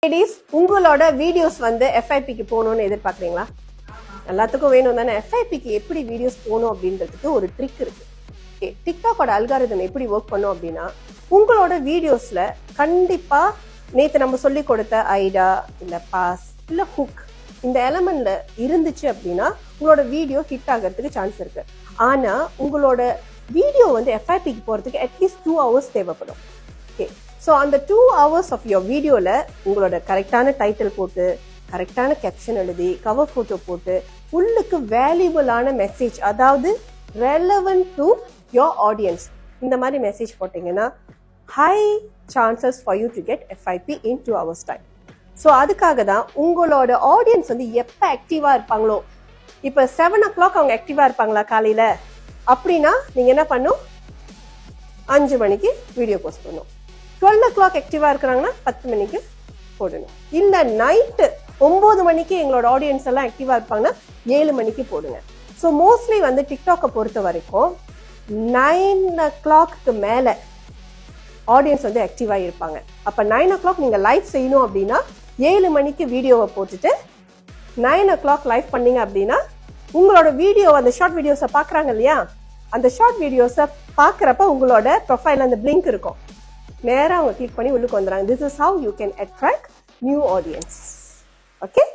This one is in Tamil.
Ladies, உங்களோட வீடியோஸ் வந்து FIP-க்கு போகணும்னு எதிர்பார்க்குறீங்களா? எல்லாத்துக்கும் வேணும் தானே. FIP-க்கு எப்படி வீடியோஸ் போகணும் அப்படின்றதுக்கு ஒரு ட்ரிக் இருக்கு. டிக்டாக்கோட அல்காரிதம் எப்படி ஒர்க் பண்ணும் அப்படின்னா, உங்களோட வீடியோஸ்ல கண்டிப்பா நேற்று நம்ம சொல்லி கொடுத்த ஐடா இல்ல பாஸ் இல்ல ஹுக் இந்த எலமெண்ட்ல இருந்துச்சு அப்படின்னா உங்களோட வீடியோ ஹிட் ஆகிறதுக்கு சான்ஸ் இருக்கு. ஆனா உங்களோட வீடியோ வந்து FIP-க்கு போறதுக்கு அட்லீஸ்ட் 2 hours தேவைப்படும். ஸோ அந்த 2 hours ஆஃப் யோர் வீடியோவில் உங்களோட கரெக்டான டைட்டில் போட்டு கரெக்டான கேப்ஷன் எழுதி கவர் ஃபோட்டோ போட்டு உள்ளுக்கு வேல்யூபிளான மெசேஜ், அதாவது ரெலவென்ட் டு யோர் ஆடியன்ஸ், இந்த மாதிரி மெசேஜ் போட்டிங்கன்னா high chances for you to get FIP in 2 hours time. So அதுக்காக தான் உங்களோட ஆடியன்ஸ் வந்து எப்போ ஆக்டிவாக இருப்பாங்களோ, இப்போ 7 o'clock அவங்க ஆக்டிவாக இருப்பாங்களா காலையில் அப்படின்னா நீங்கள் என்ன பண்ணும், 5 மணிக்கு வீடியோ போஸ்ட் பண்ணும். 12 o'clock ஆக்டிவா இருக்கிறாங்கன்னா 10 மணிக்கு போடணும். இல்ல நைட்டு 9 மணிக்கு எங்களோட ஆடியன்ஸ் எல்லாம் ஆக்டிவா இருப்பாங்கன்னா 7 மணிக்கு போடுங்க. ஸோ மோஸ்ட்லி வந்து டிக்டாக்கை பொறுத்த வரைக்கும் 9 o'clock மேல ஆடியன்ஸ் வந்து ஆக்டிவா இருப்பாங்க. அப்ப 9 o'clock நீங்க லைவ் செய்யணும் அப்படின்னா 7 மணிக்கு வீடியோவை போட்டுட்டு 9 o'clock லைவ் பண்ணீங்க அப்படின்னா உங்களோட வீடியோ, அந்த ஷார்ட் வீடியோஸை பாக்குறாங்க இல்லையா, அந்த ஷார்ட் வீடியோஸை பாக்குறப்ப உங்களோட ப்ரொஃபைல் அந்த பிளிங்க் இருக்கும், நேரா அவங்க கிளிக் பண்ணி உள்ளுக்கு வந்துறாங்க. This is how you can attract new audience. Okay?